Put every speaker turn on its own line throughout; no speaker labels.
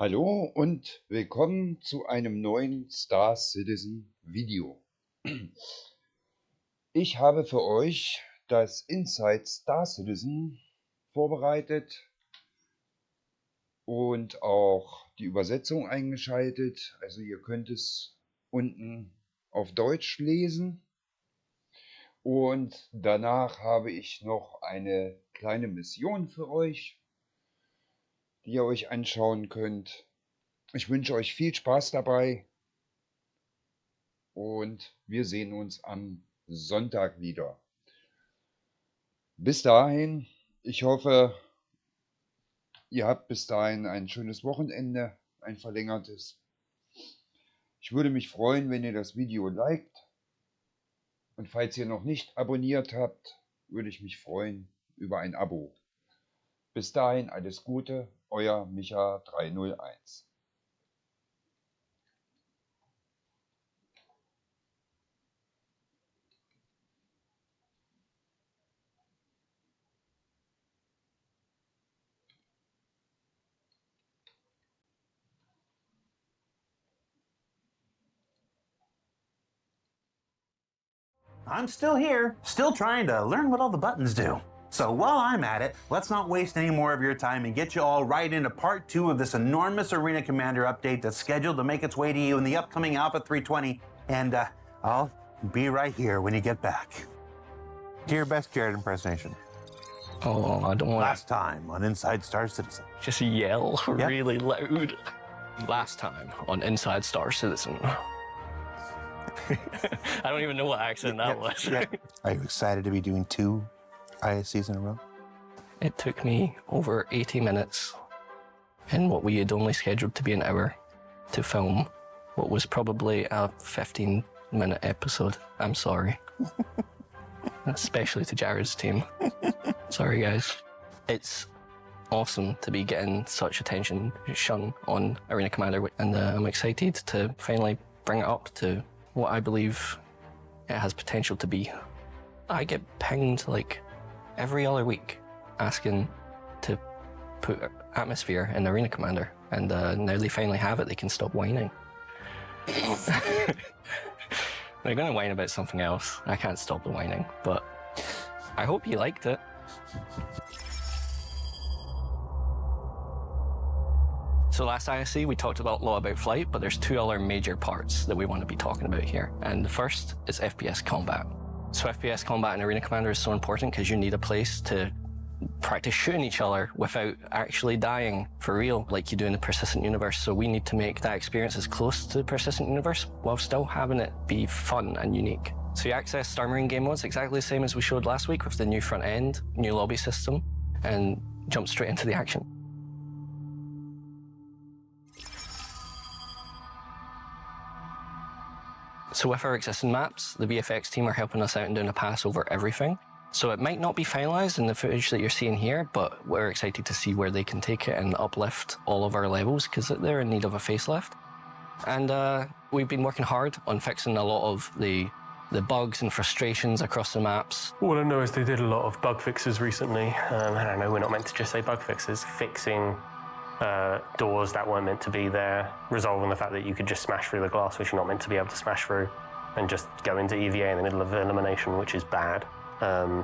Hallo und willkommen zu einem neuen Star Citizen Video. Ich habe für euch das Inside Star Citizen vorbereitet und auch die Übersetzung eingeschaltet. Also ihr könnt es unten auf Deutsch lesen. Und danach habe ich noch eine kleine Mission für euch, die ihr euch anschauen könnt. Ich wünsche euch viel Spaß dabei und wir sehen uns am Sonntag wieder. Bis dahin, ich hoffe, ihr habt bis dahin ein schönes Wochenende, ein verlängertes. Ich würde mich freuen, wenn ihr das Video liked. Und falls ihr noch nicht abonniert habt, würde ich mich freuen über ein Abo. Bis dahin alles Gute, euer Micha 301.
I'm still here, still trying to learn what all the buttons do. So while I'm at it, let's not waste any more of your time and get you all right into part 2 of this enormous Arena Commander update that's scheduled to make its way to you in the upcoming Alpha 320. And I'll be right here when you get back. Do your best Jared impersonation.
Oh, I don't want
Last time on Inside Star Citizen.
to just yell really loud. Last time on Inside Star Citizen. I don't even know what accent that was.
Are you excited to be doing 2 ISCs in a row?
It took me over 80 minutes in what we had only scheduled to be an hour to film what was probably a 15-minute episode. I'm sorry. Especially to Jared's team. Sorry, guys. It's awesome to be getting such attention shone on Arena Commander, and I'm excited to finally bring it up to what I believe it has potential to be. I get pinged like every other week asking to put atmosphere in Arena Commander, and now they finally have it, they can stop whining. They're going to whine about something else. I can't stop the whining, but I hope you liked it. So last ISC, we talked a lot about flight, but there's 2 other major parts that we want to be talking about here. And the first is FPS combat. So FPS combat in Arena Commander is so important because you need a place to practice shooting each other without actually dying for real, like you do in the Persistent Universe. So we need to make that experience as close to the Persistent Universe while still having it be fun and unique. So you access Star Marine game modes exactly the same as we showed last week with the new front end, new lobby system, and jump straight into the action. So with our existing maps, the VFX team are helping us out and doing a pass over everything. So it might not be finalized in the footage that you're seeing here, but we're excited to see where they can take it and uplift all of our levels because they're in need of a facelift. And we've been working hard on fixing a lot of the bugs and frustrations across the maps.
All I know is they did a lot of bug fixes recently. I don't know, we're not meant to just say bug fixes. Fixing doors that weren't meant to be there, resolving the fact that you could just smash through the glass which you're not meant to be able to smash through, and just go into EVA in the middle of elimination, which is bad.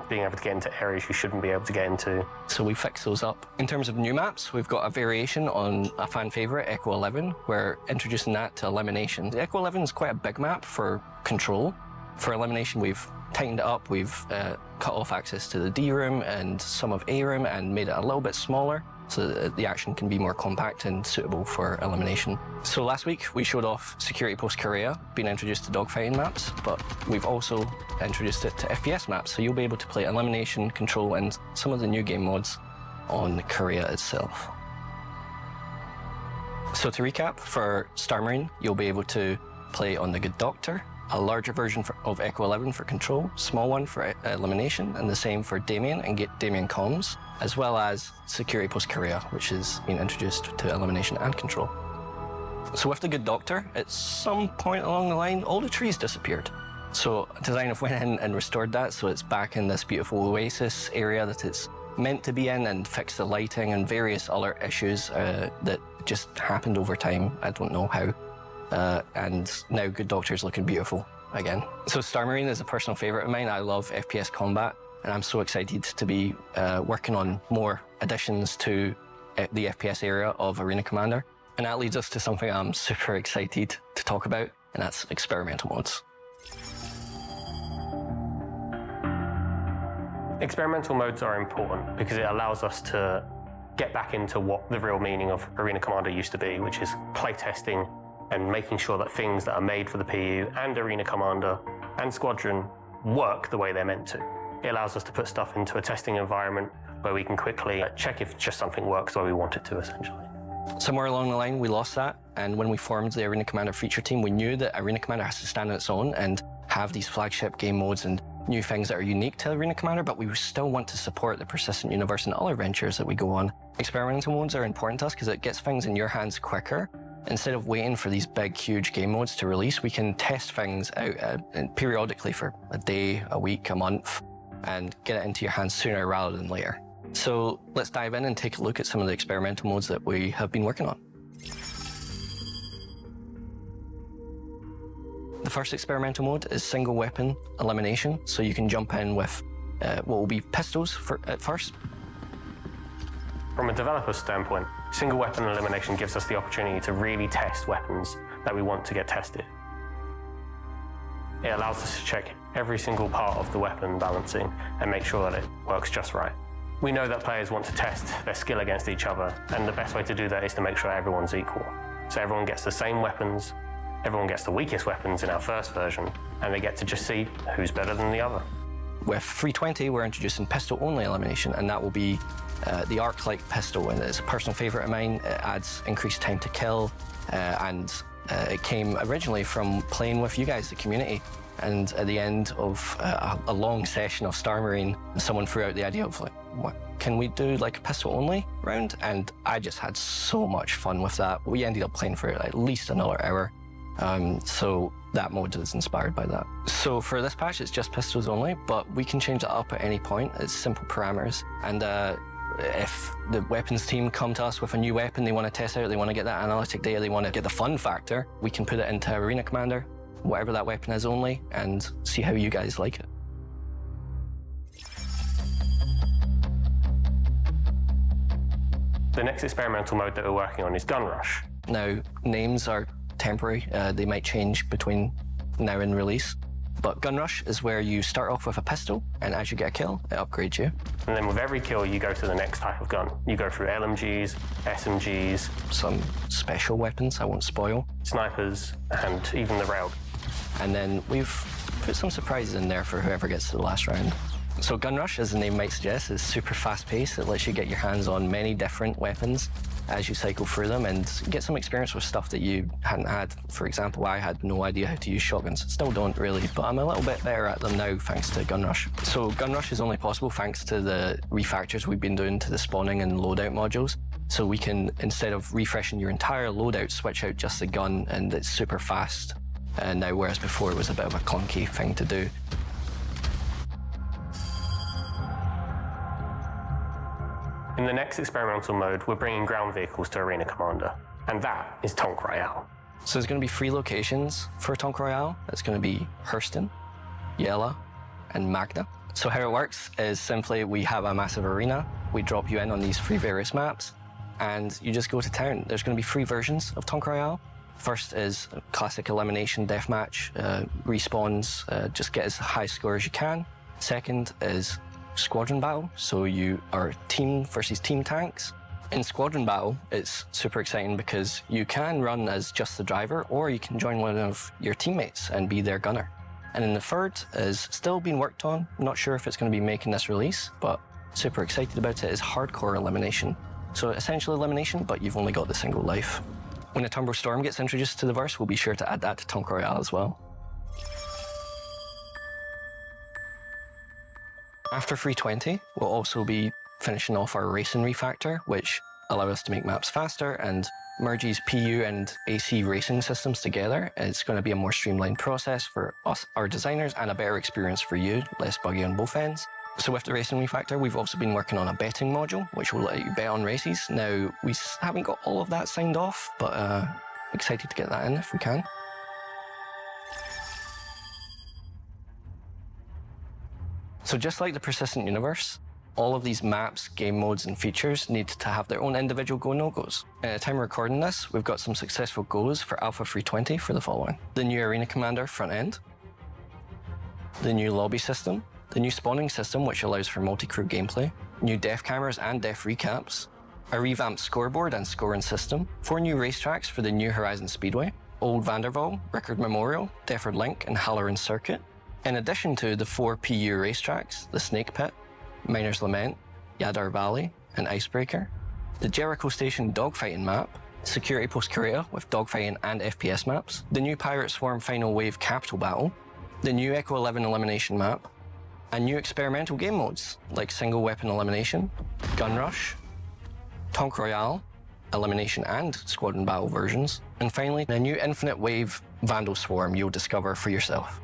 Being able to get into areas you shouldn't be able to get into.
So we fixed those up. In terms of new maps, we've got a variation on a fan favourite, Echo 11. We're introducing that to Elimination. The Echo 11 is quite a big map for Control. For Elimination, we've tightened it up. We've cut off access to the D room and some of A room and made it a little bit smaller so that the action can be more compact and suitable for elimination. So last week we showed off Security Post Korea being introduced to dogfighting maps, but we've also introduced it to FPS maps, so you'll be able to play Elimination, Control, and some of the new game modes on Korea itself. So to recap, for Star Marine, you'll be able to play on the Good Doctor, a larger version of Echo 11 for Control, small one for Elimination, and the same for Damien and get Damien Comms, as well as Security Post Korea, which is being introduced to Elimination and Control. So with the Good Doctor, at some point along the line, all the trees disappeared. So Design have went in and restored that, so it's back in this beautiful oasis area that it's meant to be in, and fixed the lighting and various other issues that just happened over time. I don't know how. And now Good Doctor's looking beautiful again. So Star Marine is a personal favorite of mine. I love FPS combat, and I'm so excited to be working on more additions to the FPS area of Arena Commander. And that leads us to something I'm super excited to talk about, and that's experimental modes.
Experimental modes are important because it allows us to get back into what the real meaning of Arena Commander used to be, which is playtesting and making sure that things that are made for the PU and Arena Commander and Squadron work the way they're meant to. It allows us to put stuff into a testing environment where we can quickly check if just something works the way we want it to, essentially.
Somewhere along the line, we lost that, and when we formed the Arena Commander feature team, we knew that Arena Commander has to stand on its own and have these flagship game modes and new things that are unique to Arena Commander, but we still want to support the persistent universe and other ventures that we go on. Experimental modes are important to us because it gets things in your hands quicker. Instead of waiting for these big, huge game modes to release, we can test things out periodically for a day, a week, a month, and get it into your hands sooner rather than later. So let's dive in and take a look at some of the experimental modes that we have been working on. The first experimental mode is single weapon elimination, so you can jump in with what will be pistols at first.
From a developer's standpoint, single weapon elimination gives us the opportunity to really test weapons that we want to get tested. It allows us to check every single part of the weapon balancing and make sure that it works just right. We know that players want to test their skill against each other, and the best way to do that is to make sure everyone's equal. So everyone gets the same weapons, everyone gets the weakest weapons in our first version, and they get to just see who's better than the other.
With 320, we're introducing pistol-only elimination, and that will be the arc-like pistol, and it's a personal favorite of mine. It adds increased time to kill, and it came originally from playing with you guys, the community. And at the end of a long session of Star Marine, someone threw out the idea of, like, what, can we do like a pistol-only round? And I just had so much fun with that. We ended up playing for at least another hour. So that mode is inspired by that. So for this patch, it's just pistols only, but we can change it up at any point. It's simple parameters. And if the weapons team come to us with a new weapon they want to test out, they want to get that analytic data, they want to get the fun factor, we can put it into Arena Commander, whatever that weapon is only, and see how you guys like it.
The next experimental mode that we're working on is Gun Rush.
Now, names are temporary. They might change between now and release. But Gun Rush is where you start off with a pistol, and as you get a kill, it upgrades you.
And then with every kill, you go to the next type of gun. You go through LMGs, SMGs,
some special weapons I won't spoil,
snipers, and even the rail.
And then we've put some surprises in there for whoever gets to the last round. So Gun Rush, as the name might suggest, is super fast-paced. It lets you get your hands on many different weapons as you cycle through them and get some experience with stuff that you hadn't had. For example, I had no idea how to use shotguns. Still don't really, but I'm a little bit better at them now thanks to Gun Rush. So Gun Rush is only possible thanks to the refactors we've been doing to the spawning and loadout modules. So we can, instead of refreshing your entire loadout, switch out just the gun, and it's super fast. Now, whereas before it was a bit of a clunky thing to do.
In the next experimental mode, we're bringing ground vehicles to Arena Commander, and that is Tonk Royale.
So there's going to be 3 locations for Tonk Royale. It's going to be Hurston, Yela, and Magna. So how it works is simply we have a massive arena, we drop you in on these 3 various maps, and you just go to town. There's going to be 3 versions of Tonk Royale. First is classic elimination deathmatch, respawns, just get as high score as you can. Second is squadron battle, so you are team versus team tanks. In squadron battle, it's super exciting because you can run as just the driver, or you can join one of your teammates and be their gunner. And then the third is still being worked on. I'm not sure if it's going to be making this release, but super excited about it, is hardcore elimination. So essentially elimination, but you've only got the single life. When a Turbo Storm gets introduced to the verse, we'll be sure to add that to Tonk Royale as well. After 320, we'll also be finishing off our racing refactor, which allows us to make maps faster and merges PU and AC racing systems together. It's going to be a more streamlined process for us, our designers, and a better experience for you, less buggy on both ends. So with the racing refactor, we've also been working on a betting module, which will let you bet on races. Now, we haven't got all of that signed off, but excited to get that in if we can. So just like the persistent universe, all of these maps, game modes, and features need to have their own individual go no-goes. At the time of recording this, we've got some successful goes for Alpha 320 for the following: the new Arena Commander front end, the new lobby system, the new spawning system, which allows for multi-crew gameplay, new death cameras and death recaps, a revamped scoreboard and scoring system, 4 new racetracks for the new Horizon Speedway, Old Vanderval, Rickard Memorial, Defford Link, and Halloran Circuit, in addition to the 4 PU racetracks, the Snake Pit, Miner's Lament, Yadar Valley, and Icebreaker, the Jericho Station dogfighting map, Security Post Korea with dogfighting and FPS maps, the new Pirate Swarm Final Wave Capital Battle, the new Echo 11 elimination map, and new experimental game modes like Single Weapon Elimination, Gun Rush, Tonk Royale, Elimination and Squadron Battle versions, and finally, a new Infinite Wave Vandal Swarm you'll discover for yourself.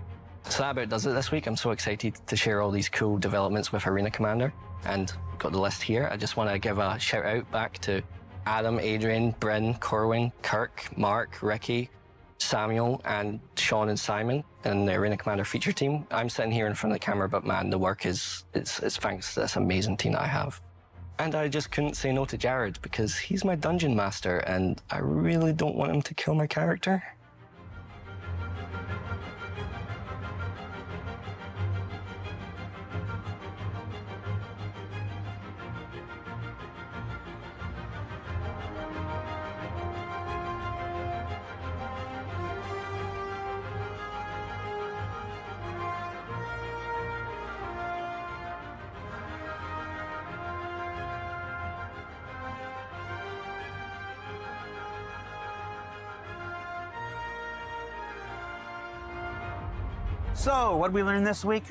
So that about does it this week. I'm so excited to share all these cool developments with Arena Commander, and got the list here. I just want to give a shout out back to Adam, Adrian, Bryn, Corwin, Kirk, Mark, Ricky, Samuel, and Sean and Simon, and the Arena Commander feature team. I'm sitting here in front of the camera, but man, the work it's thanks to this amazing team that I have. And I just couldn't say no to Jared because he's my dungeon master, and I really don't want him to kill my character.
So, what did we learn this week?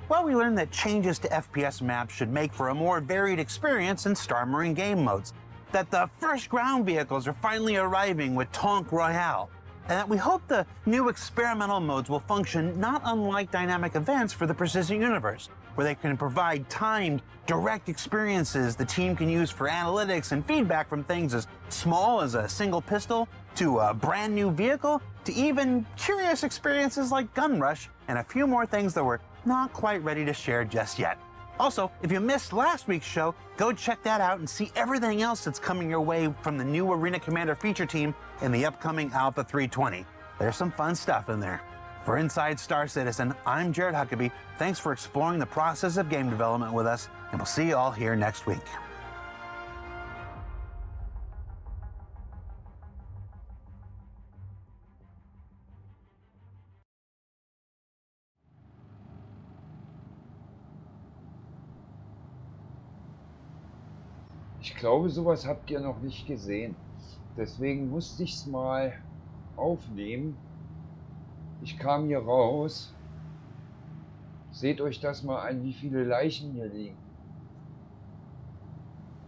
Well, we learned that changes to FPS maps should make for a more varied experience in Star Marine game modes, that the first ground vehicles are finally arriving with Tonk Royale, and that we hope the new experimental modes will function not unlike dynamic events for the persistent universe, where they can provide timed, direct experiences the team can use for analytics and feedback from things as small as a single pistol, to a brand new vehicle, to even curious experiences like Gun Rush, and a few more things that we're not quite ready to share just yet. Also, if you missed last week's show, go check that out and see everything else that's coming your way from the new Arena Commander feature team in the upcoming Alpha 320. There's some fun stuff in there. For Inside Star Citizen, I'm Jared Huckabee. Thanks for exploring the process of game development with us, and we'll see you all here next week.
Ich glaube, sowas habt ihr noch nicht gesehen. Deswegen musste ich es mal aufnehmen. Ich kam hier raus. Seht euch das mal an, wie viele Leichen hier liegen.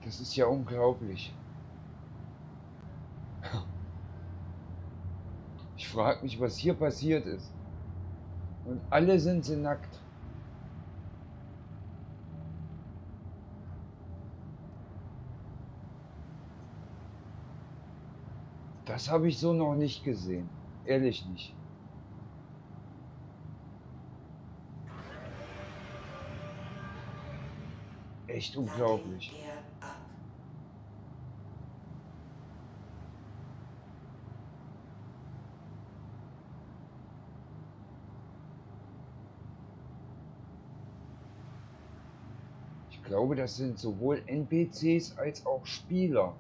Das ist ja unglaublich. Ich frage mich, was hier passiert ist. Und alle sind sie nackt. Das habe ich so noch nicht gesehen. Ehrlich nicht. Echt unglaublich. Ich glaube, das sind sowohl NPCs als auch Spieler.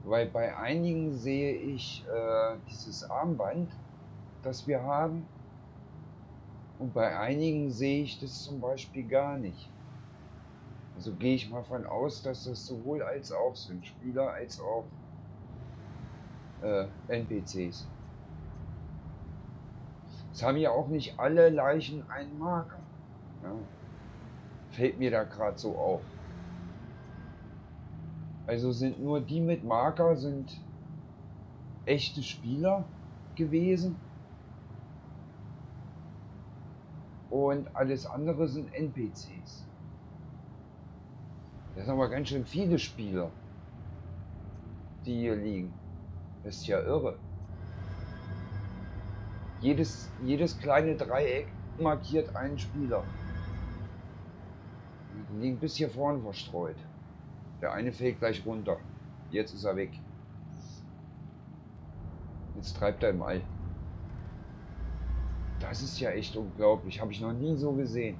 Weil bei einigen sehe ich dieses Armband, das wir haben, und bei einigen sehe ich das zum Beispiel gar nicht. Also gehe ich mal von aus, dass das sowohl als auch sind, Spieler als auch NPCs. Es haben ja auch nicht alle Leichen einen Marker. Ja. Fällt mir da gerade so auf. Also sind nur die mit Marker sind echte Spieler gewesen. und alles andere sind NPCs. Das sind aber ganz schön viele Spieler, die hier liegen. Das ist ja irre. Jedes kleine Dreieck markiert einen Spieler. Die liegen bis hier vorne verstreut. Der eine fällt gleich runter. Jetzt ist er weg. Jetzt treibt er im All. Das ist ja echt unglaublich. Habe ich noch nie so gesehen.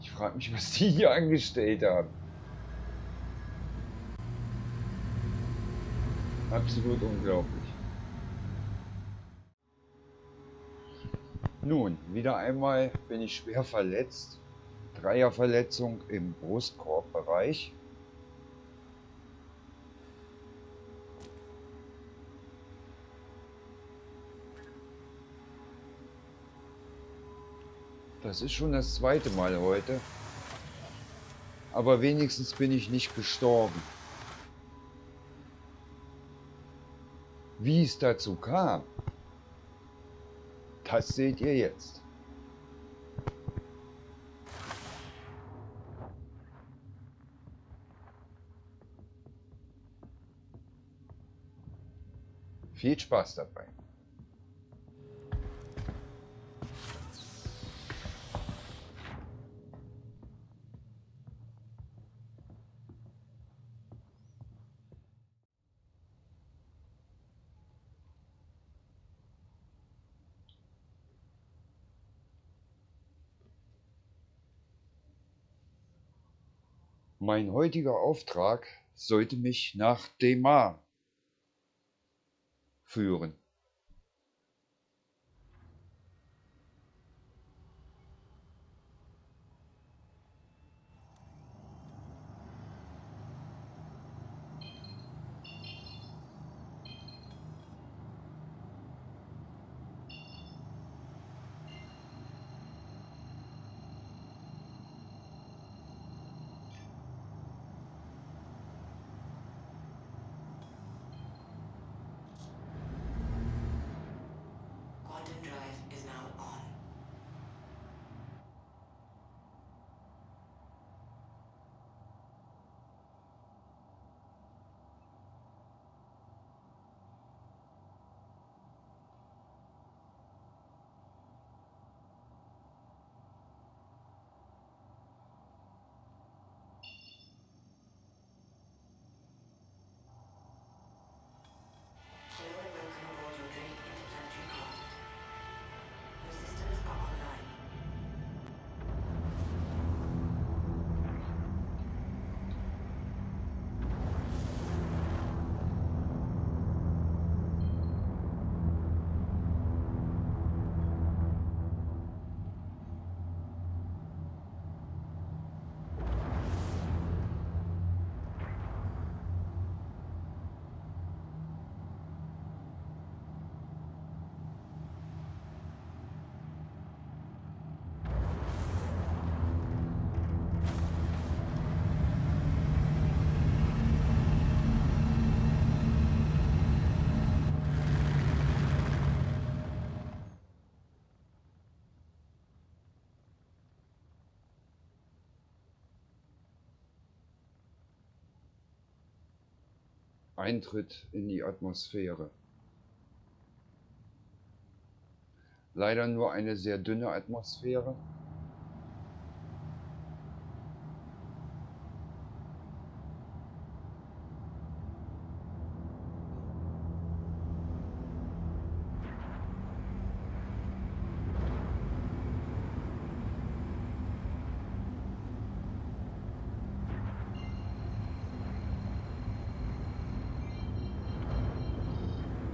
Ich frage mich, was die hier angestellt haben. Absolut unglaublich. Nun, wieder einmal bin ich schwer verletzt. Dreierverletzung im Brustkorbbereich. Das ist schon das zweite Mal heute. Aber wenigstens bin ich nicht gestorben. Wie es dazu kam, das seht ihr jetzt. Viel Spaß dabei. Mein heutiger Auftrag sollte mich nach Demar führen. Eintritt in die Atmosphäre. Leider nur eine sehr dünne Atmosphäre.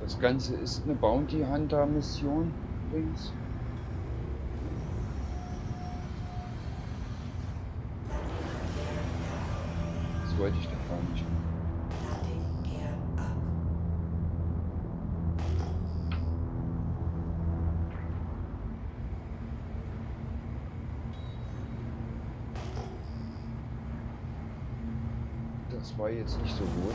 Das Ganze ist eine Bounty-Hunter-Mission übrigens. Das wollte ich doch gar nicht. Das war jetzt nicht so gut.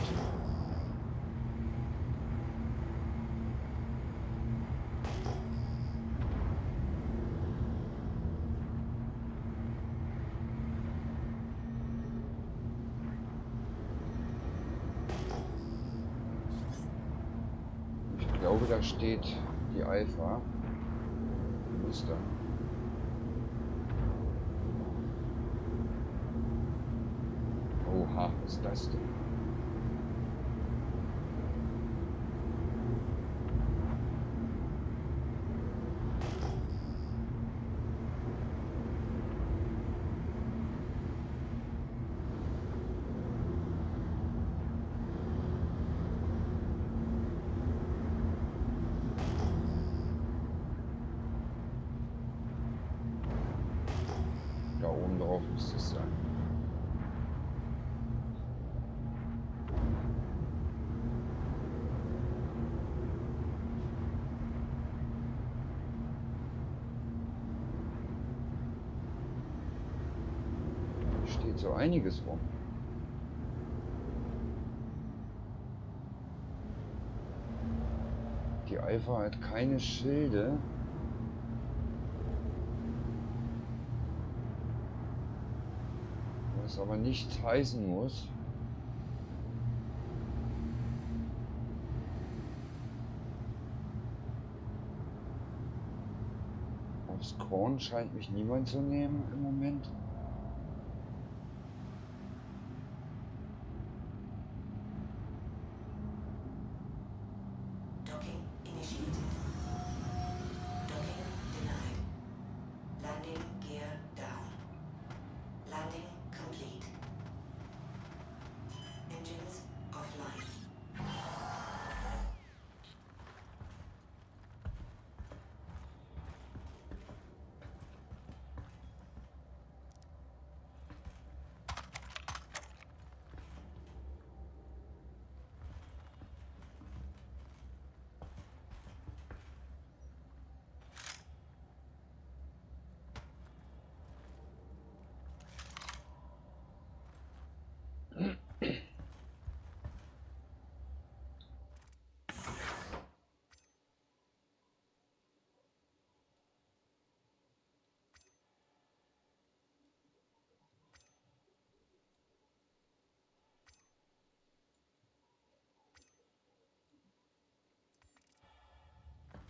glaube, da steht die Alpha. Muster. Oha, was ist das denn? Da oben drauf müsste es sein. Steht so einiges rum. Die Alpha hat keine Schilde. Was aber nichts heißen muss. Aufs Korn scheint mich niemand zu nehmen im Moment.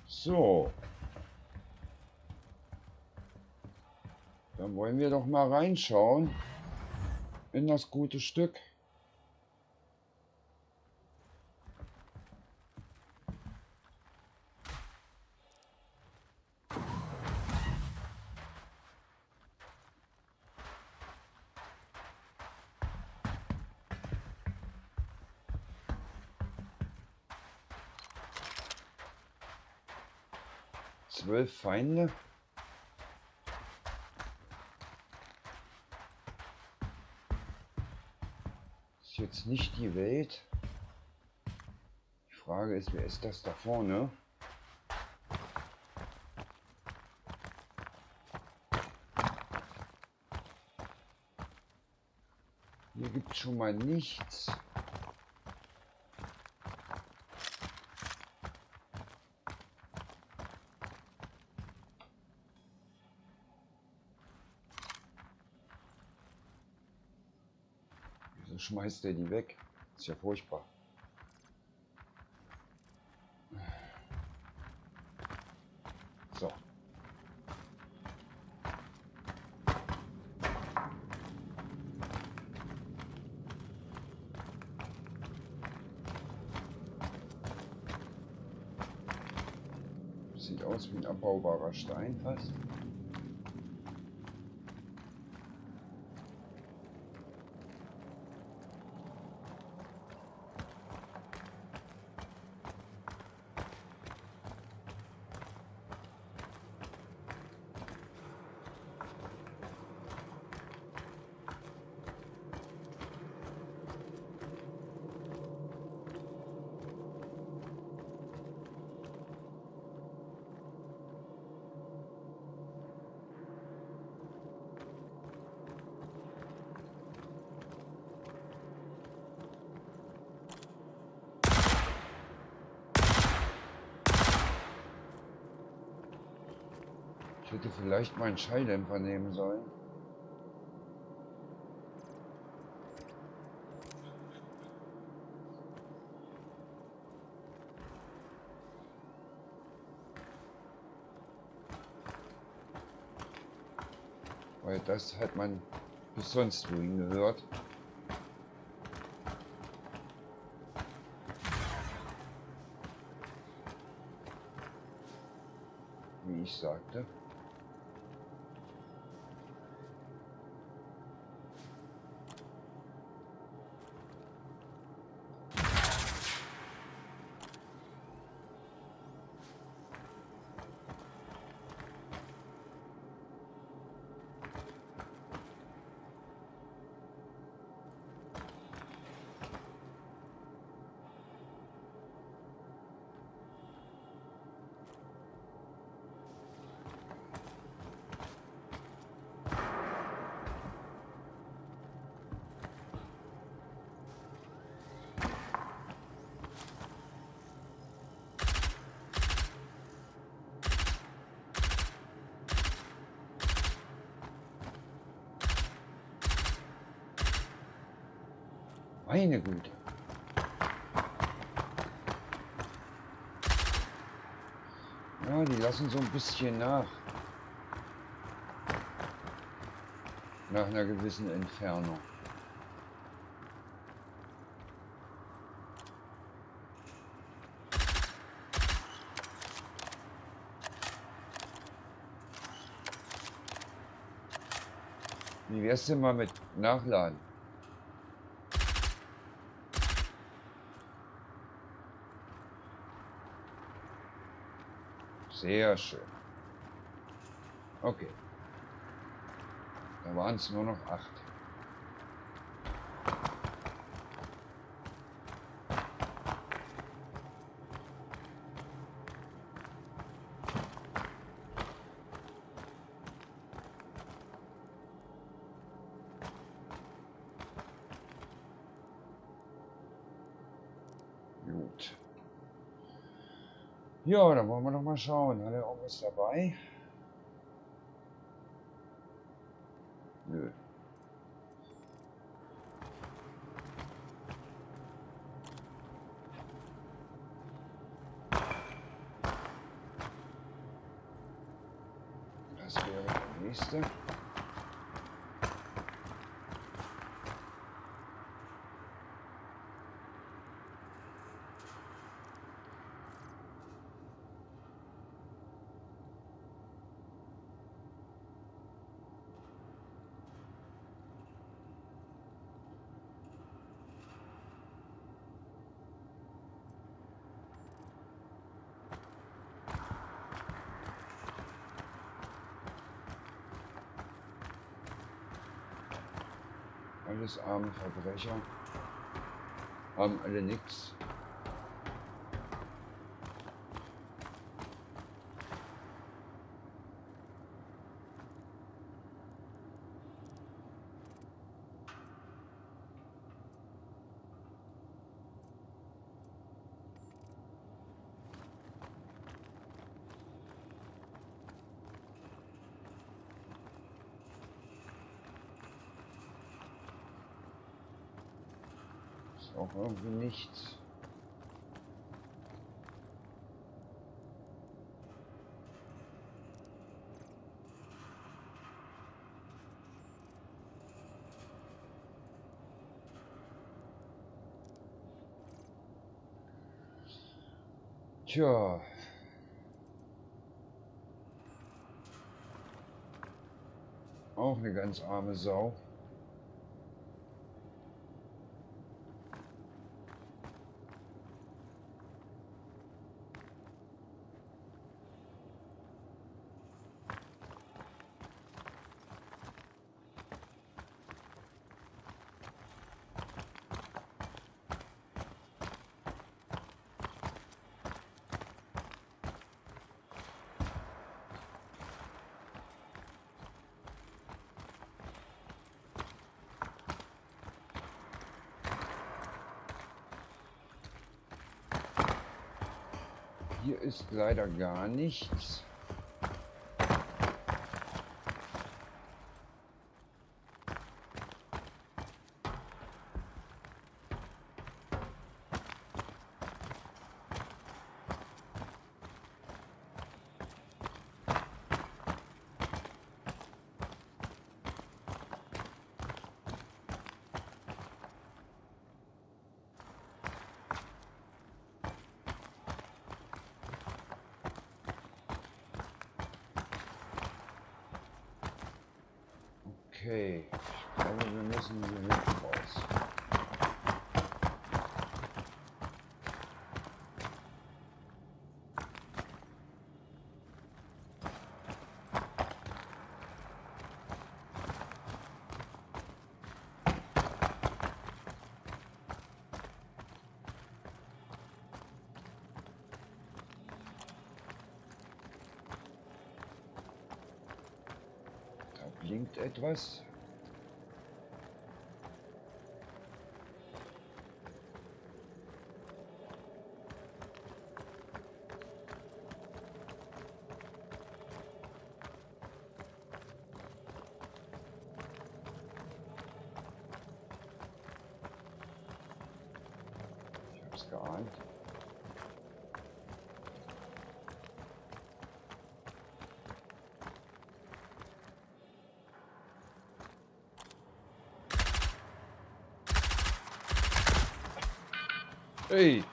So. Dann wollen wir doch mal reinschauen in das gute Stück. Zwölf Feinde. Ist jetzt nicht die Welt. Die Frage ist, wer ist das da vorne? Hier gibt es schon mal nichts. Wieso schmeißt er die weg? Ist ja furchtbar. So. Sieht aus wie ein abbaubarer Stein fast. Ich hätte vielleicht meinen Schalldämpfer nehmen sollen. Weil das hat man bis sonst wohin gehört. Wie ich sagte. Meine Güte. Ja, die lassen so ein bisschen nach. Nach einer gewissen Entfernung. Wie wär's denn mal mit Nachladen? Sehr schön. Okay. Da waren es nur noch 8. Gut. Ja, dann wollen wir doch mal schauen. Hat er auch was dabei? Nö. Das wäre der nächste. Alles arme Verbrecher. Haben alle nichts. Auch irgendwie nichts. Tja. Auch eine ganz arme Sau. Hier ist leider gar nichts. Okay, ich glaube, wir müssen hier hinten raus. Da blinkt etwas. Ich hab's geahnt. Hey!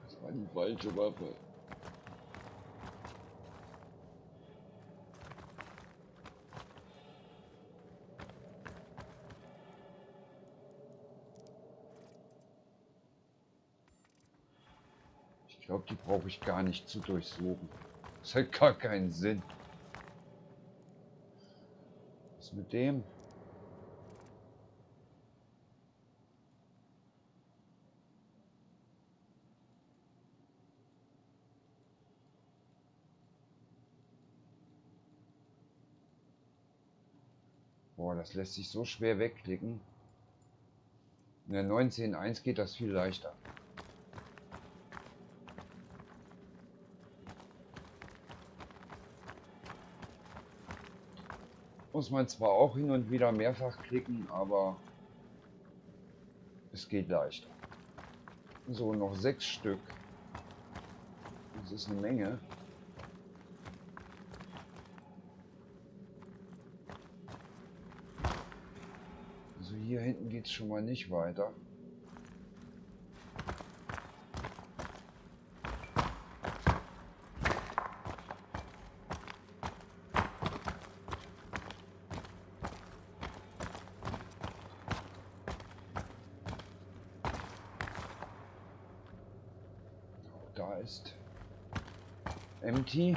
Das war die falsche Waffe. Ich glaube, die brauche ich gar nicht zu durchsuchen. Das hat gar keinen Sinn. Was mit dem? Boah, das lässt sich so schwer wegklicken. In der 19.1 geht das viel leichter. Muss man zwar auch hin und wieder mehrfach klicken, aber es geht leichter. So, noch 6 Stück. Das ist eine Menge. Also hier hinten geht es schon mal nicht weiter. Da ist empty.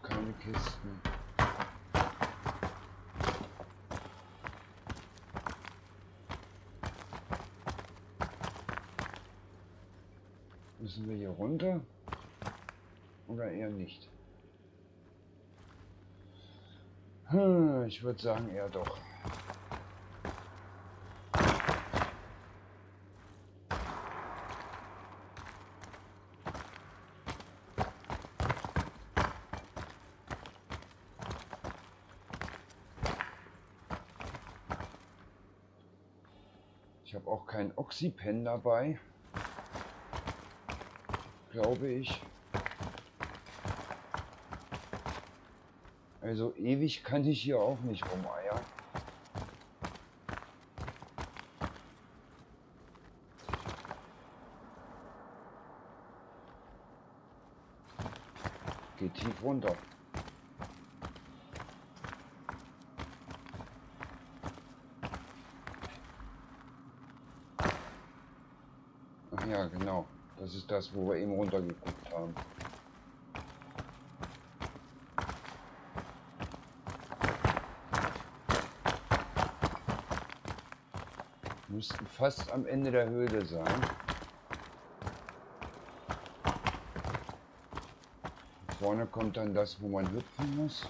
Keine Kisten. Müssen wir hier runter? Oder eher nicht? Ich würde sagen eher doch. Ich habe auch kein Oxypen dabei, glaube ich. Also ewig kann ich hier auch nicht rumeiern. Geht tief runter. Ach ja, genau. Das ist das, wo wir eben runtergeguckt haben. Müssten fast am Ende der Höhle sein. Vorne kommt dann das, wo man hüpfen muss.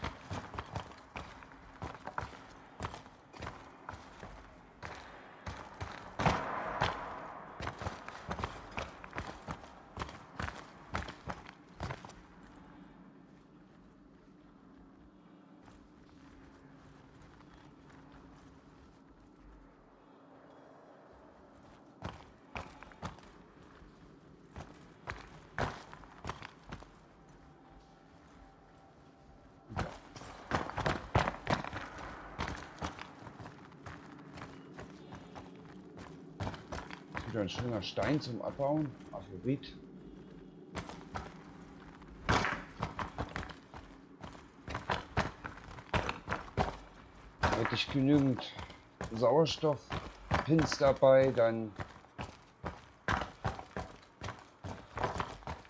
Wieder ein schöner Stein zum Abbauen. Aphrodit. Hätte ich genügend Sauerstoffpins dabei, dann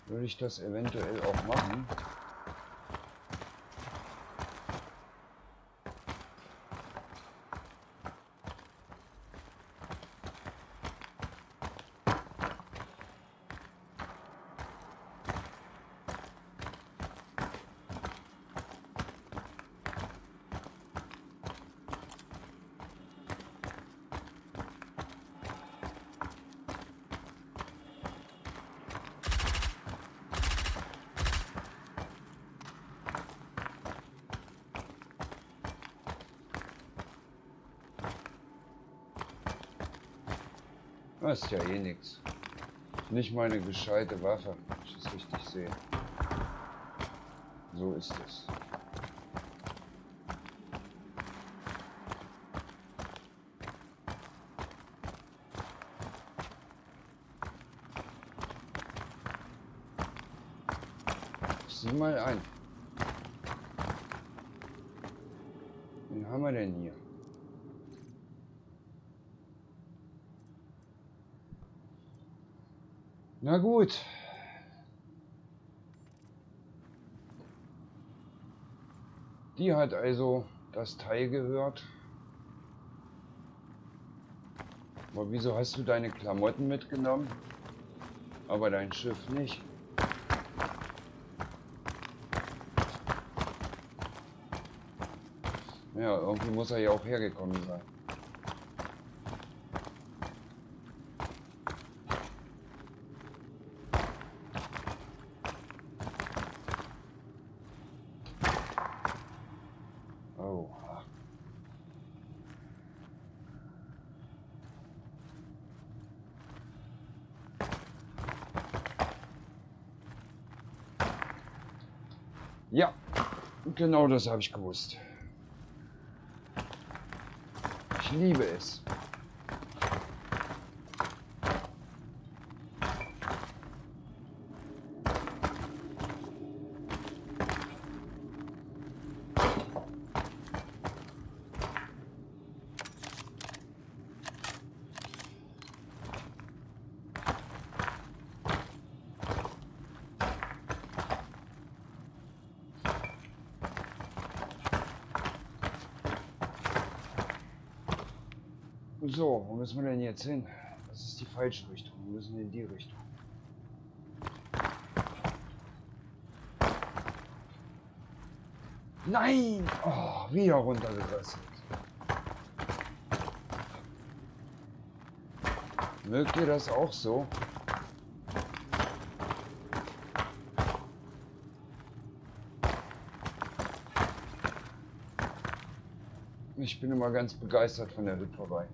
würde ich das eventuell auch machen. Das ist ja eh nichts. Nicht meine gescheite Waffe, wenn ich es richtig sehe. So ist es. Sieh mal ein. Wen haben wir denn hier? Na gut. Die hat also das Teil gehört. Aber wieso hast du deine Klamotten mitgenommen, aber dein Schiff nicht? Ja, irgendwie muss er ja auch hergekommen sein. Oh. Ja, genau das habe ich gewusst. Ich liebe es. So, wo müssen wir denn jetzt hin? Das ist die falsche Richtung. Wir müssen in die Richtung. Nein! Oh, wieder runtergerissen. Mögt ihr das auch so? Ich bin immer ganz begeistert von der Hüpferei.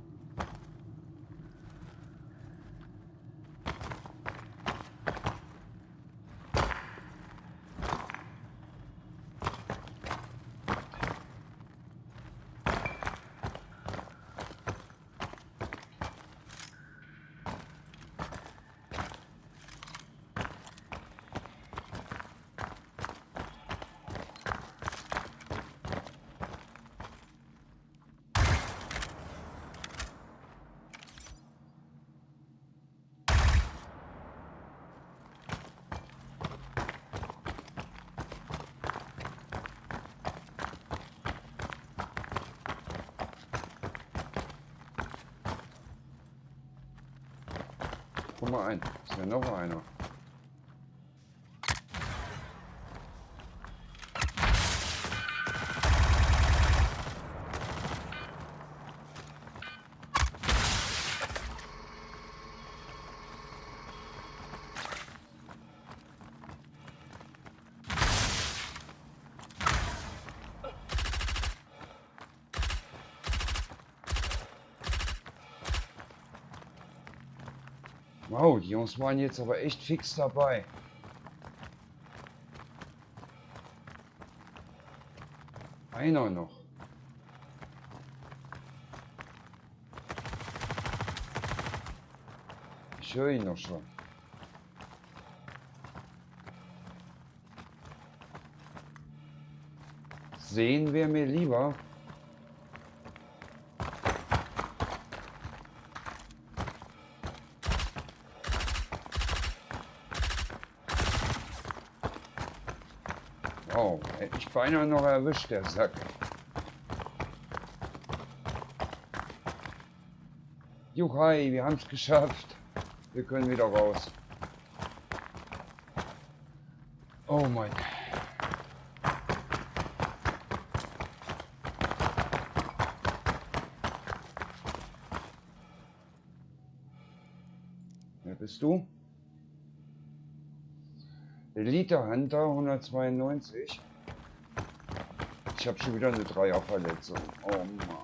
Guck mal ein, ist ja noch einer. Wow, die Jungs waren jetzt aber echt fix dabei. Einer noch. Ich höre ihn noch schon. Sehen wir mir lieber. Oh, hätte ich beinahe noch erwischt, der Sack. Juchai, wir haben es geschafft. Wir können wieder raus. Oh mein. Wer bist du? Elite Hunter 192. Ich habe schon wieder eine Dreierverletzung. Oh Mann.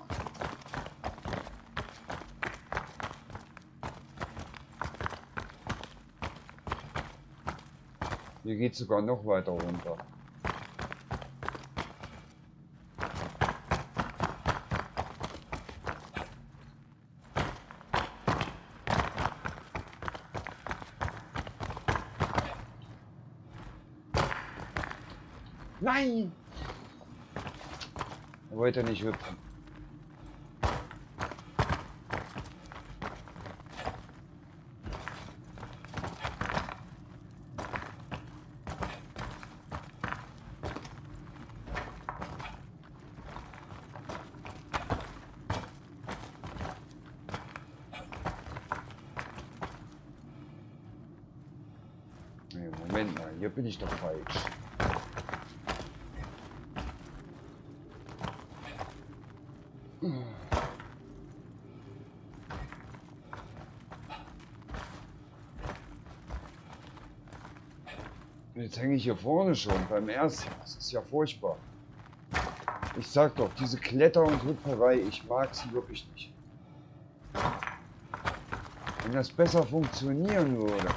Hier geht sogar noch weiter runter. Nein! Er wollte nicht hüpfen. Nee, Moment mal, hier bin ich doch falsch. Jetzt hänge ich hier vorne schon beim ersten. Das ist ja furchtbar. Ich sag doch, diese Kletter- und Hüpferei, ich mag sie wirklich nicht. Wenn das besser funktionieren würde,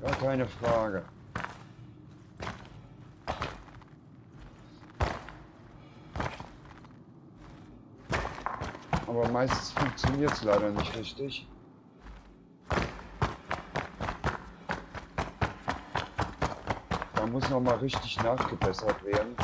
ja, keine Frage. Aber meistens funktioniert es leider nicht richtig. Da muss noch mal richtig nachgebessert werden.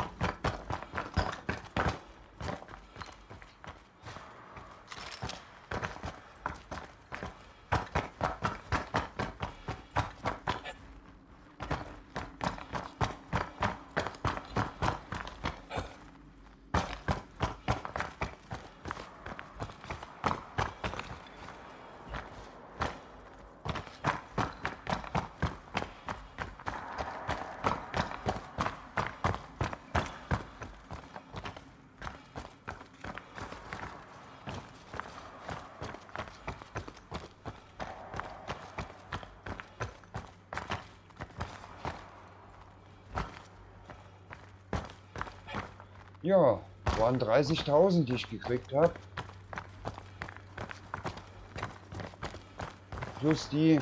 Ja, waren 30.000, die ich gekriegt habe. Plus die,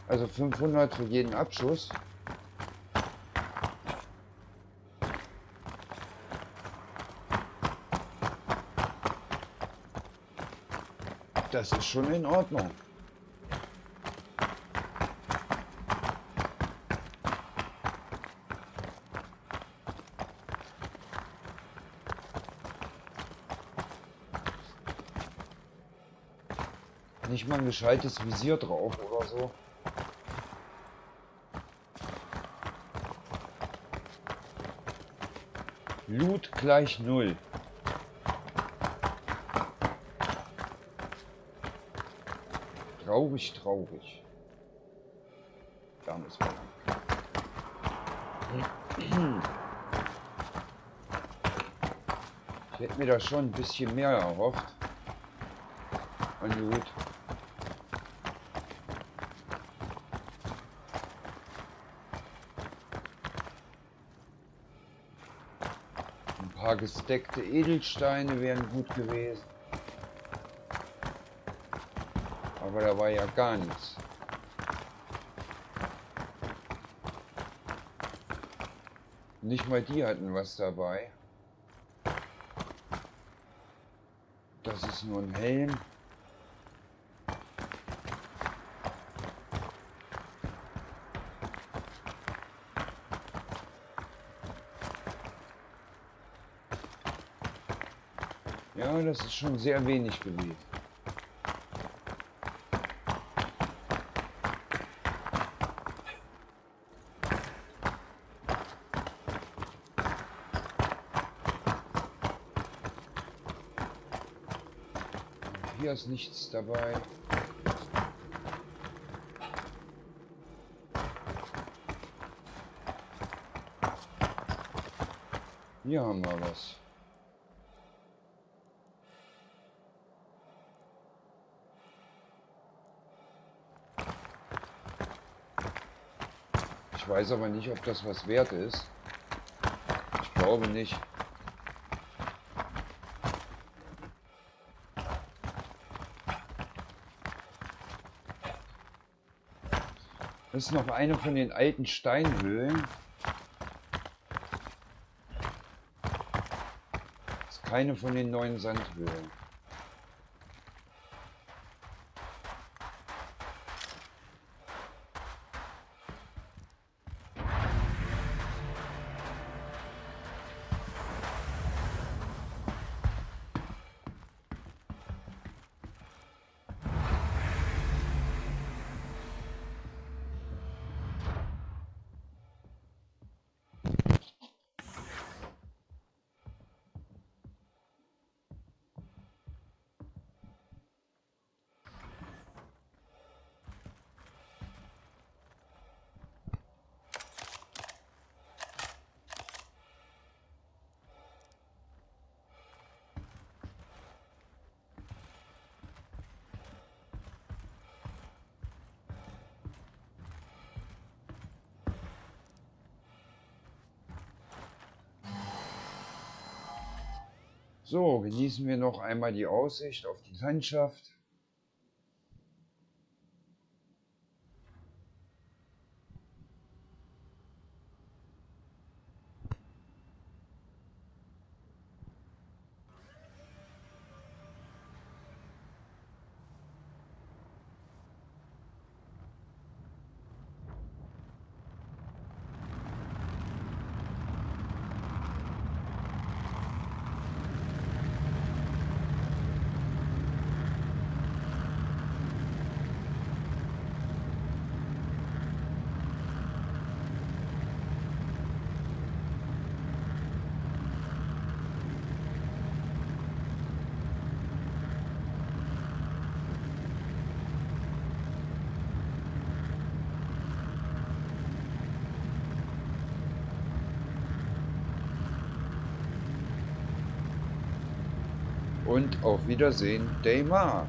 also 500 für jeden Abschuss. Das ist schon in Ordnung. Nicht mal ein gescheites Visier drauf oder so. Loot gleich 0. Traurig, traurig. Da müssen wir lang. Ich hätte mir da schon ein bisschen mehr erhofft. An Loot. Ein paar gesteckte Edelsteine wären gut gewesen. Aber da war ja gar nichts. Nicht mal die hatten was dabei. Das ist nur ein Helm. Ja, das ist schon sehr wenig gewesen. Hier ist nichts dabei. Hier haben wir was. Ich weiß aber nicht, ob das was wert ist. Ich glaube nicht. Das ist noch eine von den alten Steinhöhlen. Das ist keine von den neuen Sandhöhlen. So, genießen wir noch einmal die Aussicht auf die Landschaft. Und auf Wiedersehen, Daymar.